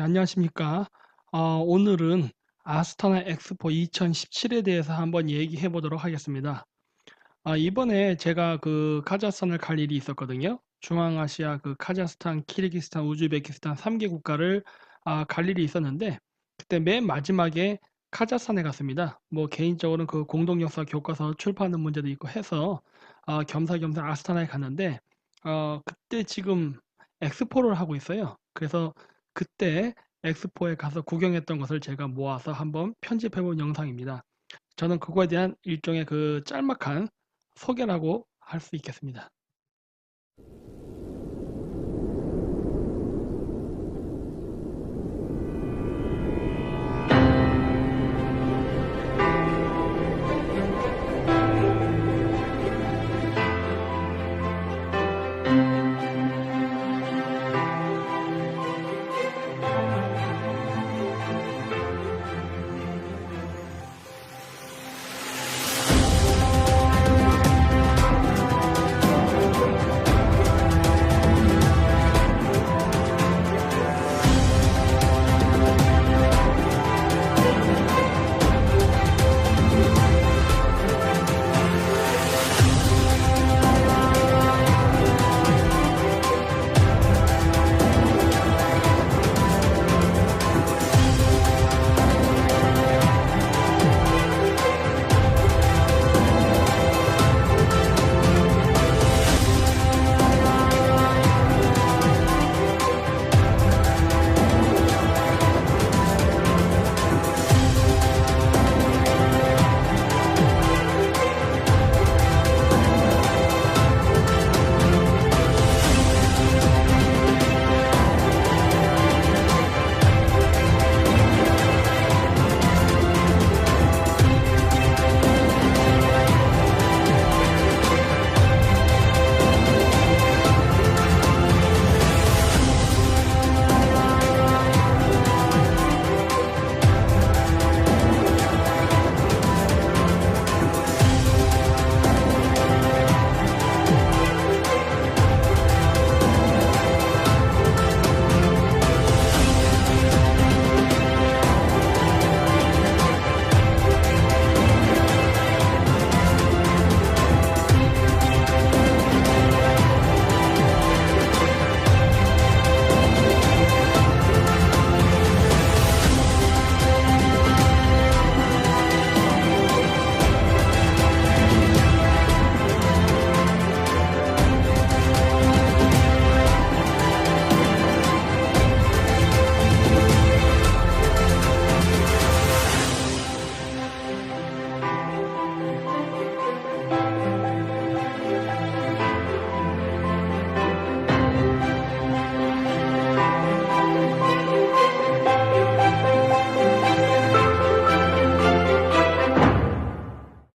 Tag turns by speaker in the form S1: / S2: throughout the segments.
S1: 안녕하십니까. 오늘은 아스타나 엑스포 2017에 대해서 한번 얘기해 보도록 하겠습니다. 이번에 제가 그 카자흐스탄을 갈 일이 있었거든요. 중앙아시아 그 카자흐스탄, 키르기스탄, 우즈베키스탄 3개 국가를 갈 일이 있었는데 그때 맨 마지막에 카자흐스탄에 갔습니다. 뭐 개인적으로는 그 공동역사 교과서 출판하는 문제도 있고 해서 겸사겸사 아스타나에 갔는데 그때 지금 엑스포를 하고 있어요. 그래서 그때 엑스포에 가서 구경했던 것을 제가 모아서 한번 편집해 본 영상입니다. 저는 그거에 대한 일종의 그 짤막한 소개라고 할 수 있겠습니다.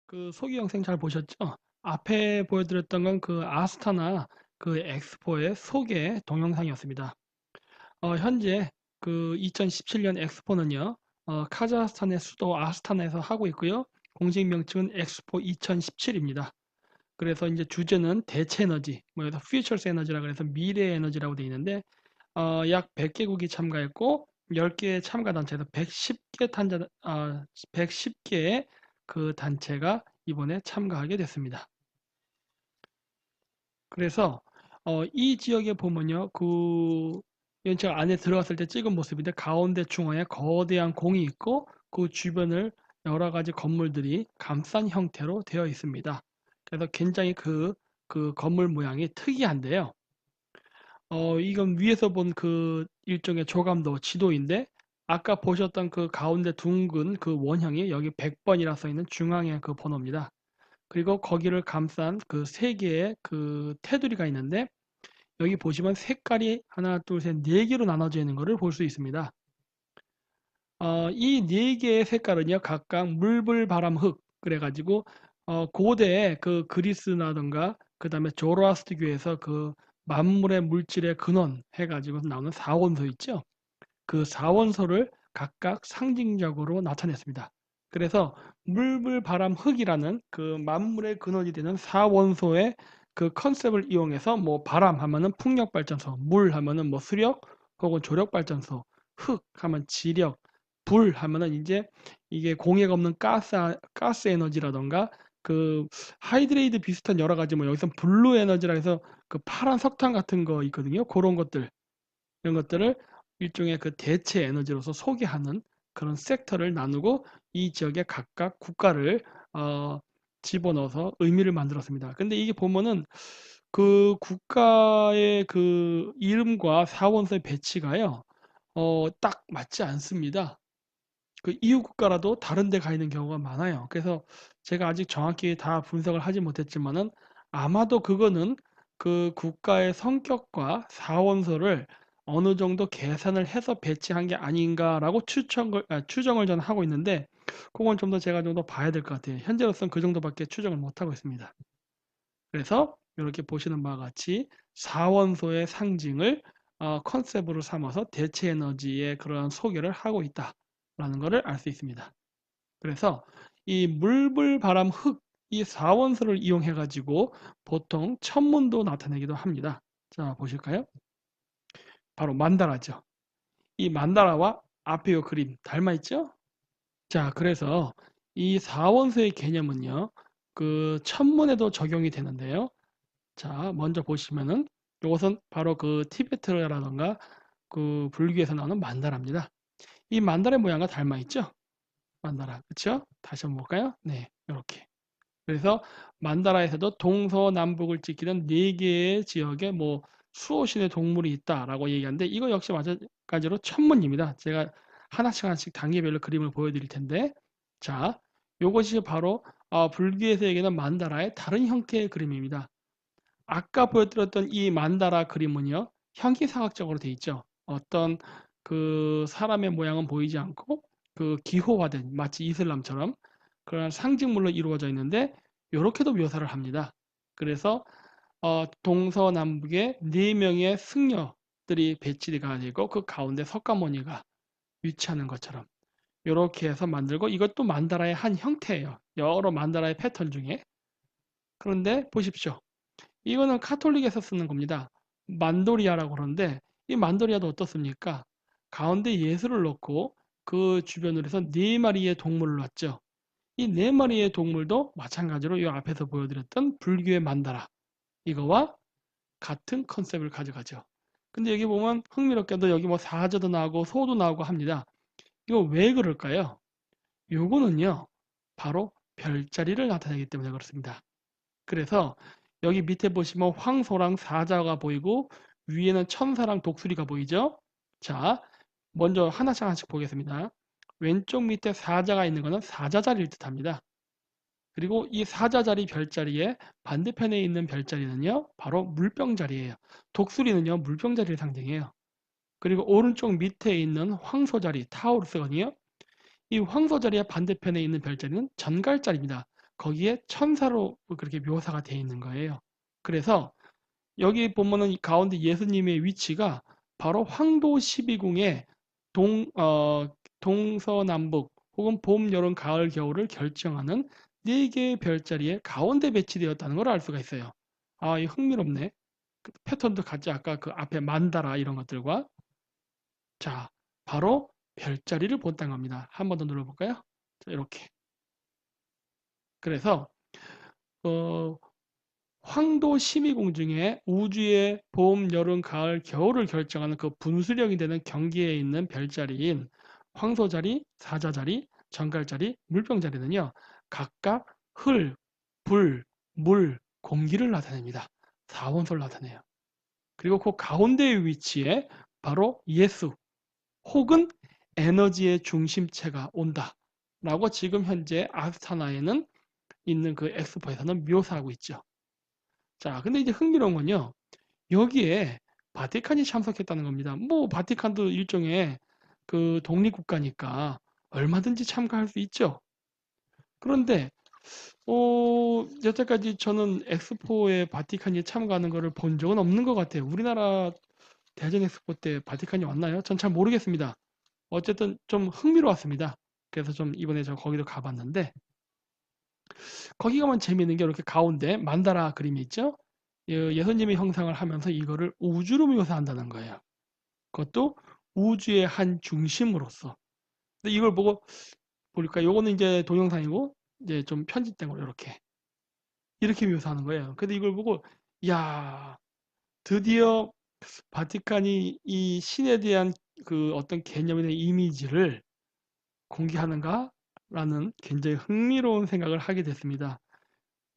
S1: 그 소개 영상 잘 보셨죠? 앞에 보여드렸던 건 그 아스타나 그 엑스포의 소개 동영상이었습니다. 현재 그 2017년 엑스포는요, 카자흐스탄의 수도 아스타나에서 하고 있고요. 공식 명칭은 엑스포 2017입니다. 그래서 이제 주제는 대체 에너지, 뭐 여기서 퓨처스 에너지라 그래서 미래 에너지라고 되어 있는데 약 100개국이 참가했고 10개의 참가 단체에서 110개의 그 단체가 이번에 참가하게 됐습니다. 그래서 이 지역에 보면요, 그 제가 안에 들어갔을 때 찍은 모습인데 가운데 중앙에 거대한 공이 있고 그 주변을 여러 가지 건물들이 감싼 형태로 되어 있습니다. 그래서 굉장히 그 건물 모양이 특이한데요. 이건 위에서 본 그 일종의 조감도 지도인데 아까 보셨던 그 가운데 둥근 그 원형이 여기 100번이라 써 있는 중앙의 그 번호입니다. 그리고 거기를 감싼 그 세 개의 그 테두리가 있는데 여기 보시면 색깔이 하나, 둘, 셋, 네 개로 나눠져 있는 것을 볼 수 있습니다. 이 네 개의 색깔은요, 각각 물불, 바람, 흙 그래가지고 고대 그 그리스나든가 그 다음에 조로아스트교에서 그 만물의 물질의 근원 해가지고 나오는 사원소 있죠. 그 사원소를 각각 상징적으로 나타냈습니다. 그래서 물불, 바람, 흙이라는 그 만물의 근원이 되는 사원소의 그 컨셉을 이용해서 뭐 바람 하면은 풍력 발전소, 물 하면은 뭐 수력 혹은 조력 발전소, 흙 하면 지력, 불 하면은 이제 이게 공해가 없는 가스 에너지라던가 그 하이드레이드 비슷한 여러 가지 뭐 여기서 블루 에너지라 해서 그 파란 석탄 같은 거 있거든요. 그런 것들 이런 것들을 일종의 그 대체 에너지로서 소개하는 그런 섹터를 나누고 이 지역에 각각 국가를 어, 집어넣어서 의미를 만들었습니다. 근데 이게 보면은 그 국가의 그 이름과 사원소의 배치가요, 딱 맞지 않습니다. 그 EU 국가라도 다른 데 가 있는 경우가 많아요. 그래서 제가 아직 정확히 다 분석을 하지 못했지만은 아마도 그거는 그 국가의 성격과 사원소를 어느 정도 계산을 해서 배치한 게 아닌가라고 추정을 저는 하고 있는데 그건 좀 더 제가 좀 더 봐야 될 것 같아요. 현재로서는 그 정도밖에 추정을 못 하고 있습니다. 그래서 이렇게 보시는 바와 같이 사원소의 상징을 컨셉으로 삼아서 대체 에너지의 그러한 소개를 하고 있다라는 것을 알 수 있습니다. 그래서 이 물불 바람 흙 이 사원소를 이용해 가지고 보통 천문도 나타내기도 합니다. 자, 보실까요? 바로 만다라죠. 이 만다라와 앞에 요 그림 닮아 있죠? 자, 그래서 이 사원소의 개념은요. 그 천문에도 적용이 되는데요. 자, 먼저 보시면은 이것은 바로 그 티베트라던가 그 불교에서 나오는 만다라입니다. 이 만다라의 모양과 닮아 있죠? 만다라. 그렇죠? 다시 한번 볼까요? 네, 이렇게. 그래서 만다라에서도 동서남북을 지키는 네 개의 지역에 뭐 수호신의 동물이 있다라고 얘기하는데 이거 역시 마찬가지로 천문입니다. 제가 하나씩 하나씩 단계별로 그림을 보여드릴 텐데 자, 이것이 바로 불교에서 얘기하는 만다라의 다른 형태의 그림입니다. 아까 보여드렸던 이 만다라 그림은요, 형이사각적으로 돼 있죠. 어떤 그 사람의 모양은 보이지 않고 그 기호화된 마치 이슬람처럼 그런 상징물로 이루어져 있는데 이렇게도 묘사를 합니다. 그래서 동서남북에 네 명의 승려들이 배치가 되고 그 가운데 석가모니가 위치하는 것처럼 이렇게 해서 만들고 이것도 만다라의 한 형태예요. 여러 만다라의 패턴 중에. 그런데 보십시오. 이거는 카톨릭에서 쓰는 겁니다. 만도리아라고 그러는데 이 만도리아도 어떻습니까? 가운데 예수를 넣고 그 주변으로 해서 네 마리의 동물을 놨죠. 이 네 마리의 동물도 마찬가지로 이 앞에서 보여드렸던 불교의 만다라 이거와 같은 컨셉을 가져가죠. 근데 여기 보면 흥미롭게도 여기 뭐 사자도 나오고 소도 나오고 합니다. 이거 왜 그럴까요? 요거는요 바로 별자리를 나타내기 때문에 그렇습니다. 그래서 여기 밑에 보시면 황소랑 사자가 보이고 위에는 천사랑 독수리가 보이죠? 자, 먼저 하나씩 하나씩 보겠습니다. 왼쪽 밑에 사자가 있는 것은 사자자리를 뜻합니다. 그리고 이 사자자리 별자리의 반대편에 있는 별자리는요, 바로 물병자리예요. 독수리는요, 물병자리를 상징해요. 그리고 오른쪽 밑에 있는 황소자리, 타우루스거든요. 이 황소자리의 반대편에 있는 별자리는 전갈자리입니다. 거기에 천사로 그렇게 묘사가 되어 있는 거예요. 그래서 여기 보면은 이 가운데 예수님의 위치가 바로 황도 12궁의 동서남북 혹은 봄, 여름, 가을, 겨울을 결정하는 네 개의 별자리에 가운데 배치되었다는 걸 알 수가 있어요. 아, 이 흥미롭네. 그 패턴도 같이 아까 그 앞에 만다라 이런 것들과 자, 바로 별자리를 본딴 겁니다. 한 번 더 눌러볼까요? 자, 이렇게. 그래서 어, 황도 12궁 중에 우주의 봄, 여름, 가을, 겨울을 결정하는 그 분수령이 되는 경계에 있는 별자리인 황소자리, 사자자리, 정갈자리, 물병자리는요. 각각 흙, 불, 물, 공기를 나타냅니다. 사원소를 나타내요. 그리고 그 가운데의 위치에 바로 예수 혹은 에너지의 중심체가 온다. 라고 지금 현재 아스타나에는 있는 그 엑스포에서는 묘사하고 있죠. 자, 근데 이제 흥미로운 건요. 여기에 바티칸이 참석했다는 겁니다. 뭐 바티칸도 일종의 그 독립국가니까 얼마든지 참가할 수 있죠. 그런데 여태까지 저는 엑스포에 바티칸이 참가하는 것을 본 적은 없는 것 같아요. 우리나라 대전 엑스포 때 바티칸이 왔나요? 전 잘 모르겠습니다. 어쨌든 좀 흥미로웠습니다. 그래서 좀 이번에 저 거기도 가봤는데 거기 가면 재미있는 게 이렇게 가운데 만다라 그림이 있죠? 예수님의 형상을 하면서 이거를 우주로 묘사한다는 거예요. 그것도 우주의 한 중심으로서. 근데 이걸 보고 보니까 요거는 이제 동영상이고 이제 좀 편집된 거 이렇게 묘사하는 거예요. 근데 이걸 보고 야, 드디어 바티칸이 이 신에 대한 그 어떤 개념이나 이미지를 공개하는가라는 굉장히 흥미로운 생각을 하게 됐습니다.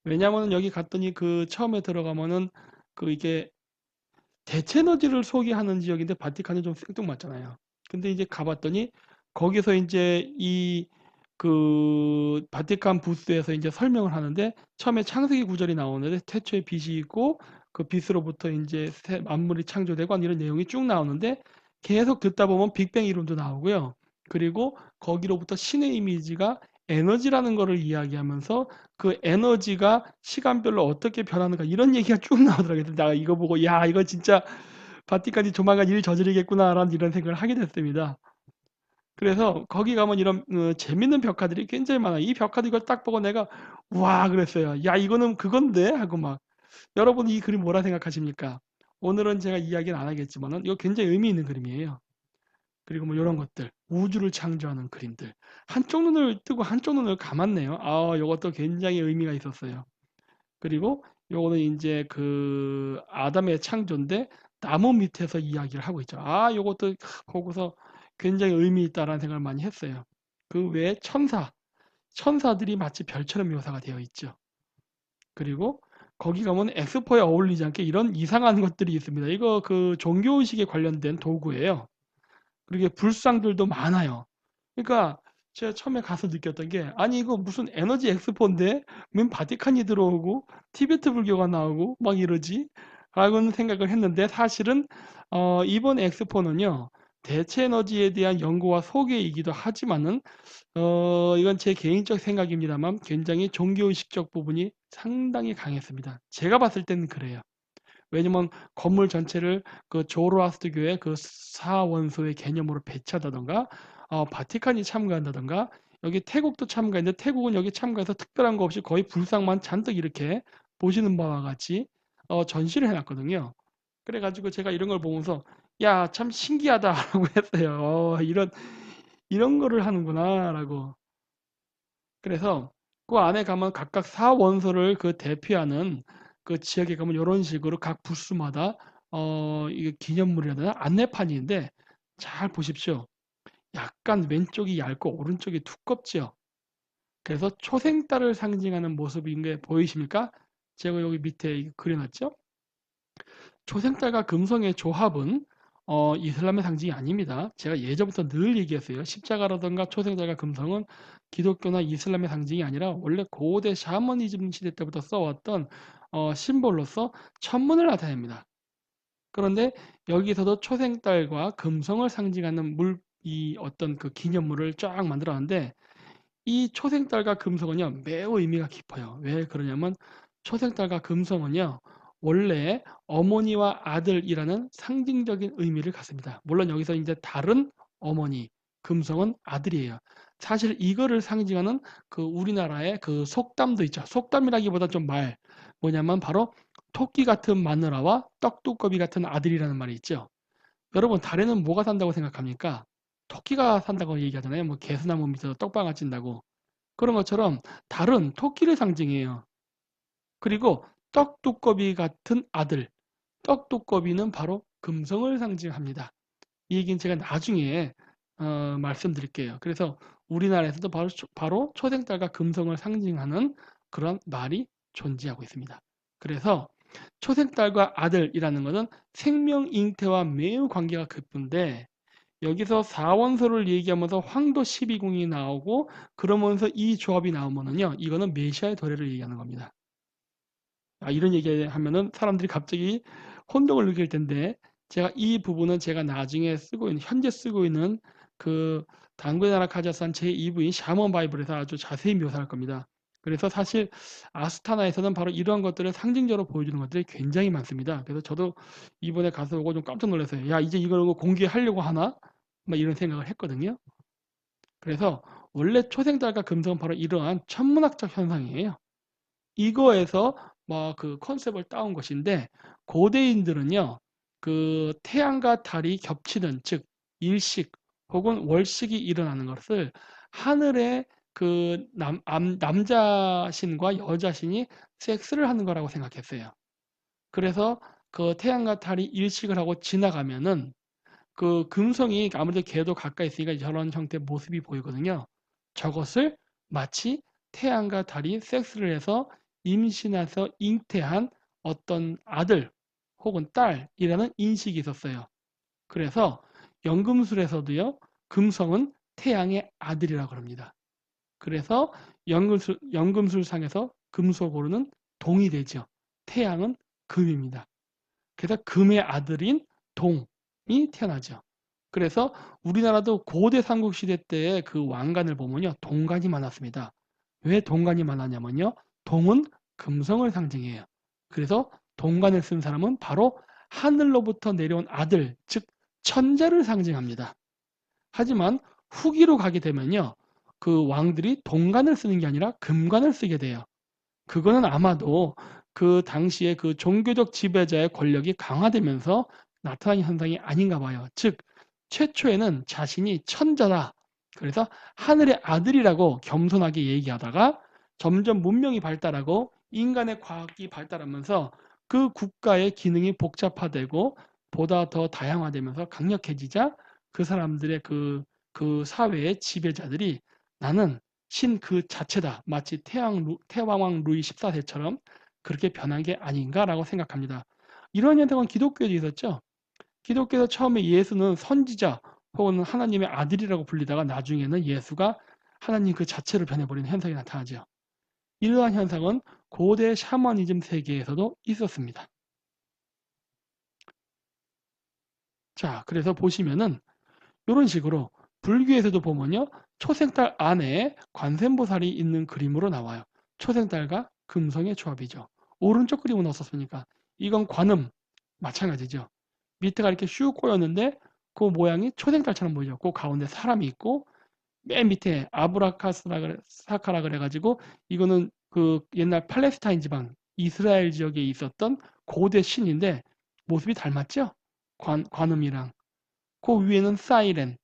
S1: 왜냐하면 여기 갔더니 그 처음에 들어가면은 그 이게 대체 에너지를 소개하는 지역인데 바티칸이 좀 생뚱맞잖아요. 근데 이제 가봤더니 거기서 이제 이 그 바티칸 부스에서 이제 설명을 하는데 처음에 창세기 구절이 나오는데 태초에 빛이 있고 그 빛으로부터 이제 만물이 창조되고 이런 내용이 쭉 나오는데 계속 듣다 보면 빅뱅 이론도 나오고요. 그리고 거기로부터 신의 이미지가 에너지라는 거를 이야기하면서 그 에너지가 시간별로 어떻게 변하는가 이런 얘기가 쭉 나오더라고요. 내가 이거 보고 야 이거 진짜 바티칸이 조만간 일 저지르겠구나라는 이런 생각을 하게 됐습니다. 그래서 거기 가면 이런 재밌는 벽화들이 굉장히 많아요. 이 벽화도 이걸 딱 보고 내가 와 그랬어요. 야 이거는 그건데 하고 막 여러분 이 그림 뭐라 생각하십니까? 오늘은 제가 이야기는 안 하겠지만은 이거 굉장히 의미 있는 그림이에요. 그리고 뭐 이런 것들 우주를 창조하는 그림들 한쪽 눈을 뜨고 한쪽 눈을 감았네요. 아 이것도 굉장히 의미가 있었어요. 그리고 요거는 이제 그 아담의 창조인데 나무 밑에서 이야기를 하고 있죠. 아 요것도 보고서 굉장히 의미 있다라는 생각을 많이 했어요. 그 외에 천사들이 마치 별처럼 묘사가 되어 있죠. 그리고 거기 가면 엑스포에 어울리지 않게 이런 이상한 것들이 있습니다. 이거 그 종교의식에 관련된 도구예요. 그리고 불상들도 많아요. 그러니까 제가 처음에 가서 느꼈던 게 아니 이거 무슨 에너지 엑스포인데 웬 바티칸이 들어오고 티베트 불교가 나오고 막 이러지? 라고는 생각을 했는데 사실은 이번 엑스포는요. 대체 에너지에 대한 연구와 소개이기도 하지만은 이건 제 개인적 생각입니다만 굉장히 종교의식적 부분이 상당히 강했습니다. 제가 봤을 때는 그래요. 왜냐면 건물 전체를 그 조로아스트교의 그 사원소의 개념으로 배치하다던가 바티칸이 참가한다던가 여기 태국도 참가했는데 태국은 여기 참가해서 특별한 거 없이 거의 불상만 잔뜩 이렇게 보시는 바와 같이 전시를 해놨거든요. 그래가지고 제가 이런 걸 보면서 야, 참 신기하다라고 했어요. 이런 거를 하는구나라고. 그래서 그 안에 가면 각각 사원소를 그 대표하는 그 지역에 가면 이런 식으로 각 부스마다 이게 기념물이라든가 안내판인데 잘 보십시오. 약간 왼쪽이 얇고 오른쪽이 두껍지요. 그래서 초생달을 상징하는 모습인 게 보이십니까? 제가 여기 밑에 그려놨죠? 초생달과 금성의 조합은 이슬람의 상징이 아닙니다. 제가 예전부터 늘 얘기했어요. 십자가라든가 초생달과 금성은 기독교나 이슬람의 상징이 아니라 원래 고대 샤머니즘 시대 때부터 써왔던 심볼로서 천문을 나타냅니다. 그런데 여기서도 초생달과 금성을 상징하는 이 어떤 그 기념물을 쫙 만들었는데 이 초생달과 금성은요 매우 의미가 깊어요. 왜 그러냐면 초생달과 금성은요 원래 어머니와 아들이라는 상징적인 의미를 갖습니다. 물론 여기서 이제 다른 어머니 금성은 아들이에요. 사실 이거를 상징하는 그 우리나라의 그 속담도 있죠. 속담이라기보다 좀 뭐냐면 바로 토끼 같은 마누라와 떡두꺼비 같은 아들이라는 말이 있죠. 여러분 달에는 뭐가 산다고 생각합니까? 토끼가 산다고 얘기하잖아요. 뭐 개수나무 밑에서 떡방아 찐다고. 그런 것처럼 달은 토끼를 상징해요. 그리고 떡두꺼비 같은 아들, 떡두꺼비는 바로 금성을 상징합니다. 이 얘기는 제가 나중에 말씀드릴게요. 그래서 우리나라에서도 바로 초생달과 금성을 상징하는 그런 말이 존재하고 있습니다. 그래서 초생달과 아들이라는 것은 생명 잉태와 매우 관계가 깊은데 여기서 사원소를 얘기하면서 황도 12궁이 나오고 그러면서 이 조합이 나오면은요 이거는 메시아의 도래를 얘기하는 겁니다. 이런 얘기하면은 사람들이 갑자기 혼동을 느낄 텐데 제가 이 부분은 제가 나중에 현재 쓰고 있는 그 당구의 나라 카자흐스탄 제2부인 샤먼 바이블에서 아주 자세히 묘사할 겁니다. 그래서 사실 아스타나에서는 바로 이러한 것들을 상징적으로 보여주는 것들이 굉장히 많습니다. 그래서 저도 이번에 가서 보고 좀 깜짝 놀랐어요. 야, 이제 이걸 공개하려고 하나? 막 이런 생각을 했거든요. 그래서 원래 초생달과 금성은 바로 이러한 천문학적 현상이에요. 이거에서 뭐 그 컨셉을 따온 것인데 고대인들은요. 그 태양과 달이 겹치는 즉 일식 혹은 월식이 일어나는 것을 하늘의 그 남자 신과 여자 신이 섹스를 하는 거라고 생각했어요. 그래서 그 태양과 달이 일식을 하고 지나가면은 그 금성이 아무래도 걔도 가까이 있으니까 저런 형태의 모습이 보이거든요. 저것을 마치 태양과 달이 섹스를 해서 임신해서 잉태한 어떤 아들 혹은 딸이라는 인식이 있었어요. 그래서 연금술에서도요, 금성은 태양의 아들이라고 합니다. 그래서 연금술상에서 금속으로는 동이 되죠. 태양은 금입니다. 그래서 금의 아들인 동이 태어나죠. 그래서 우리나라도 고대 삼국시대 때의 그 왕관을 보면요, 동관이 많았습니다. 왜 동관이 많았냐면요, 동은 금성을 상징해요. 그래서 동관을 쓴 사람은 바로 하늘로부터 내려온 아들, 즉 천자를 상징합니다. 하지만 후기로 가게 되면요, 그 왕들이 동관을 쓰는 게 아니라 금관을 쓰게 돼요. 그거는 아마도 그 당시에 그 종교적 지배자의 권력이 강화되면서 나타난 현상이 아닌가 봐요. 즉, 최초에는 자신이 천자다. 그래서 하늘의 아들이라고 겸손하게 얘기하다가 점점 문명이 발달하고 인간의 과학이 발달하면서 그 국가의 기능이 복잡화되고 보다 더 다양화되면서 강력해지자 그 사람들의 그 사회의 지배자들이 나는 신 그 자체다. 마치 태왕왕 루이 14세처럼 그렇게 변한 게 아닌가라고 생각합니다. 이런 현상은 기독교에도 있었죠. 기독교에서 처음에 예수는 선지자 혹은 하나님의 아들이라고 불리다가 나중에는 예수가 하나님 그 자체를 변해버리는 현상이 나타나죠. 이러한 현상은 고대 샤머니즘 세계에서도 있었습니다. 자, 그래서 보시면은 이런 식으로 불교에서도 보면요. 초생달 안에 관세음보살이 있는 그림으로 나와요. 초생달과 금성의 조합이죠. 오른쪽 그림은 어떻습니까? 이건 관음 마찬가지죠. 밑에가 이렇게 슉 꼬였는데 그 모양이 초생달처럼 보이죠. 그 가운데 사람이 있고 맨 밑에 아브라카스사카라 그래가지고 이거는 그 옛날 팔레스타인 지방 이스라엘 지역에 있었던 고대 신인데 모습이 닮았죠? 관음이랑. 그 위에는 사이렌.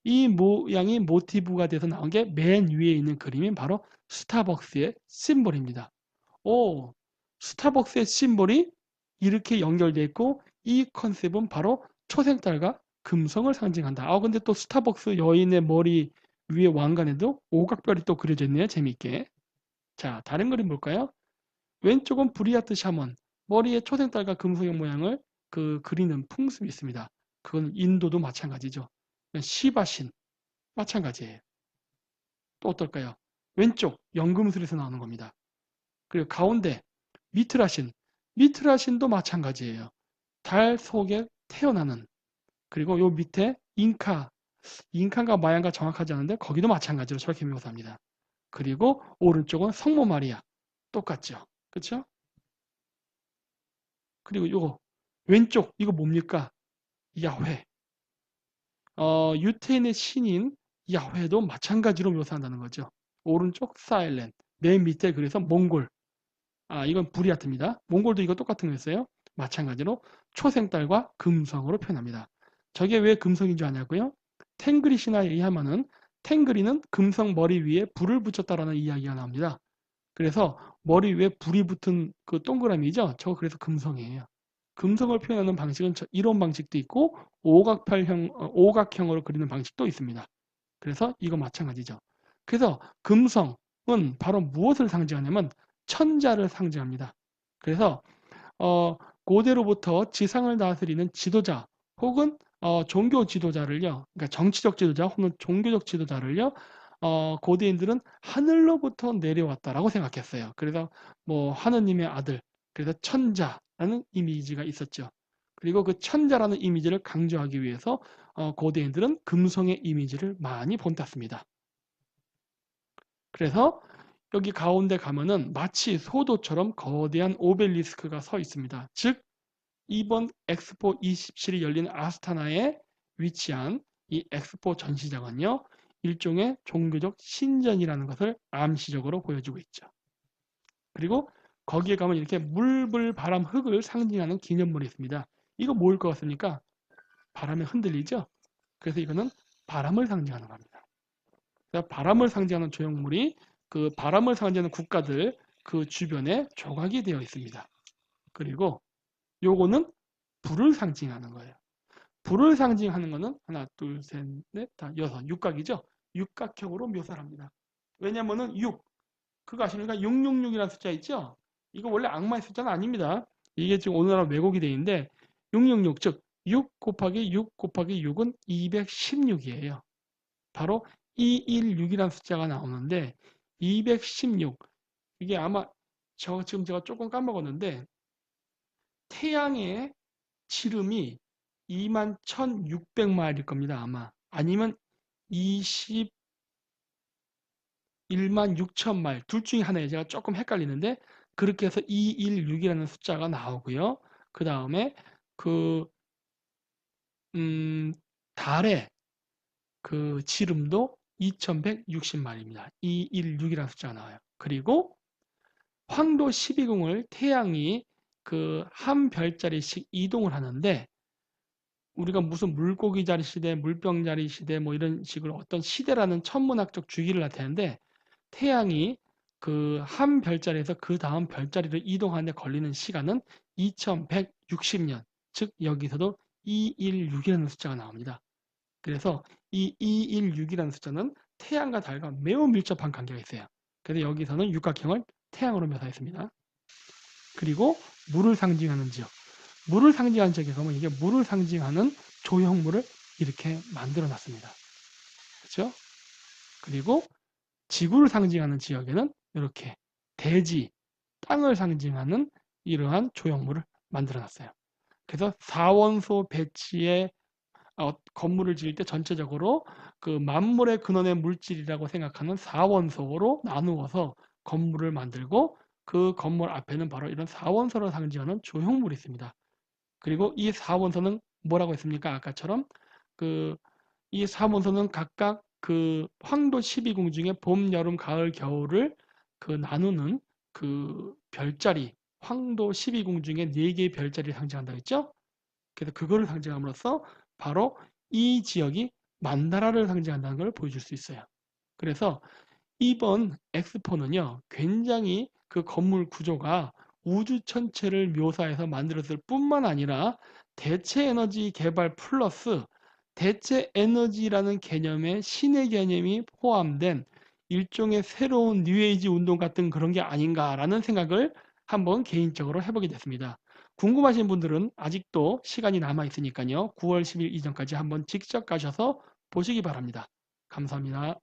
S1: 이 모양이 모티브가 돼서 나온 게 맨 위에 있는 그림이 바로 스타벅스의 심볼입니다. 오, 스타벅스의 심볼이 이렇게 연결되어 있고 이 컨셉은 바로 초생달과 금성을 상징한다. 근데 또 스타벅스 여인의 머리 위에 왕관에도 오각별이 또 그려져 있네요. 재밌게. 자, 다른 그림 볼까요? 왼쪽은 브리아트 샤먼. 머리에 초생달과 금성의 모양을 그리는 풍습이 있습니다. 그건 인도도 마찬가지죠. 시바신. 마찬가지예요. 또 어떨까요? 왼쪽 연금술에서 나오는 겁니다. 그리고 가운데 미트라신. 미트라신도 마찬가지예요. 달 속에 태어나는. 그리고 요 밑에 인카인가 마얀가 정확하지 않은데 거기도 마찬가지로 저렇게 묘사합니다. 그리고 오른쪽은 성모 마리아. 똑같죠. 그렇죠? 그리고 요거 왼쪽 이거 뭡니까? 야훼. 유태인의 신인 야훼도 마찬가지로 묘사한다는 거죠. 오른쪽 사일렌. 맨 밑에 그래서 몽골. 이건 부리아트입니다. 몽골도 이거 똑같은 거였어요. 마찬가지로 초생달과 금성으로 표현합니다. 저게 왜 금성인 줄 아냐고요? 탱그리 신화에 의하면은 탱그리는 금성 머리 위에 불을 붙였다라는 이야기가 나옵니다. 그래서 머리 위에 불이 붙은 그 동그라미죠. 저거 그래서 금성이에요. 금성을 표현하는 방식은 이런 방식도 있고 오각형으로 그리는 방식도 있습니다. 그래서 이거 마찬가지죠. 그래서 금성은 바로 무엇을 상징하냐면 천자를 상징합니다. 그래서 고대로부터 지상을 다스리는 지도자 혹은 종교 지도자를요, 그러니까 정치적 지도자 혹은 종교적 지도자를요, 고대인들은 하늘로부터 내려왔다라고 생각했어요. 그래서 뭐 하느님의 아들, 그래서 천자라는 이미지가 있었죠. 그리고 그 천자라는 이미지를 강조하기 위해서 고대인들은 금성의 이미지를 많이 본땄습니다. 그래서 여기 가운데 가면은 마치 소도처럼 거대한 오벨리스크가 서 있습니다. 즉 이번 엑스포 27이 열린 아스타나에 위치한 이 엑스포 전시장은요. 일종의 종교적 신전이라는 것을 암시적으로 보여주고 있죠. 그리고 거기에 가면 이렇게 물불 바람 흙을 상징하는 기념물이 있습니다. 이거 뭐일 것 같습니까? 바람에 흔들리죠? 그래서 이거는 바람을 상징하는 겁니다. 그래서 바람을 상징하는 조형물이 그 바람을 상징하는 국가들 그 주변에 조각이 되어 있습니다. 그리고 요거는 불을 상징하는 거예요. 불을 상징하는 거는 하나, 둘, 셋, 넷, 다, 여섯, 육각이죠. 육각형으로 묘사를 합니다. 왜냐면은 6, 그거 아십니까? 666이라는 숫자 있죠? 이거 원래 악마의 숫자는 아닙니다. 이게 지금 오늘날 왜곡이 되어 있는데 666, 즉 6 곱하기 6 곱하기 6은 216이에요. 바로 216이라는 숫자가 나오는데 216, 이게 아마 지금 제가 조금 까먹었는데 태양의 지름이 21,600마일일 겁니다. 아마. 아니면 21만 6천 마일. 둘 중에 하나에 제가 조금 헷갈리는데 그렇게 해서 216이라는 숫자가 나오고요. 그 다음에 그 달의 그 지름도 2160마일입니다. 216이라는 숫자가 나와요. 그리고 황도 12궁을 태양이 그 한 별자리씩 이동을 하는데 우리가 무슨 물고기 자리 시대, 물병 자리 시대 뭐 이런 식으로 어떤 시대라는 천문학적 주기를 나타내는데 태양이 그 한 별자리에서 그 다음 별자리를 이동하는데 걸리는 시간은 2160년. 즉 여기서도 216이라는 숫자가 나옵니다. 그래서 이 216이라는 숫자는 태양과 달과 매우 밀접한 관계가 있어요. 그래서 여기서는 육각형을 태양으로 묘사했습니다. 그리고 물을 상징하는 지역. 물을 상징하는 지역에 가면 이게 물을 상징하는 조형물을 이렇게 만들어 놨습니다. 그렇죠? 그리고 지구를 상징하는 지역에는 이렇게 대지, 땅을 상징하는 이러한 조형물을 만들어 놨어요. 그래서 사원소 배치의 건물을 지을 때 전체적으로 그 만물의 근원의 물질이라고 생각하는 사원소로 나누어서 건물을 만들고 그 건물 앞에는 바로 이런 사원소를 상징하는 조형물이 있습니다. 그리고 이 사원소는 뭐라고 했습니까? 아까처럼 그 이 사원소는 각각 그 황도 12궁 중에 봄, 여름, 가을, 겨울을 그 나누는 그 별자리, 황도 12궁 중에 4개의 별자리를 상징한다고 했죠? 그래서 그거를 상징함으로써 바로 이 지역이 만다라를 상징한다는 걸 보여줄 수 있어요. 그래서 이번 엑스포는요, 굉장히 그 건물 구조가 우주 전체를 묘사해서 만들었을 뿐만 아니라 대체 에너지 개발 플러스 대체 에너지라는 개념의 신의 개념이 포함된 일종의 새로운 뉴에이지 운동 같은 그런 게 아닌가라는 생각을 한번 개인적으로 해보게 됐습니다. 궁금하신 분들은 아직도 시간이 남아 있으니까요. 9월 10일 이전까지 한번 직접 가셔서 보시기 바랍니다. 감사합니다.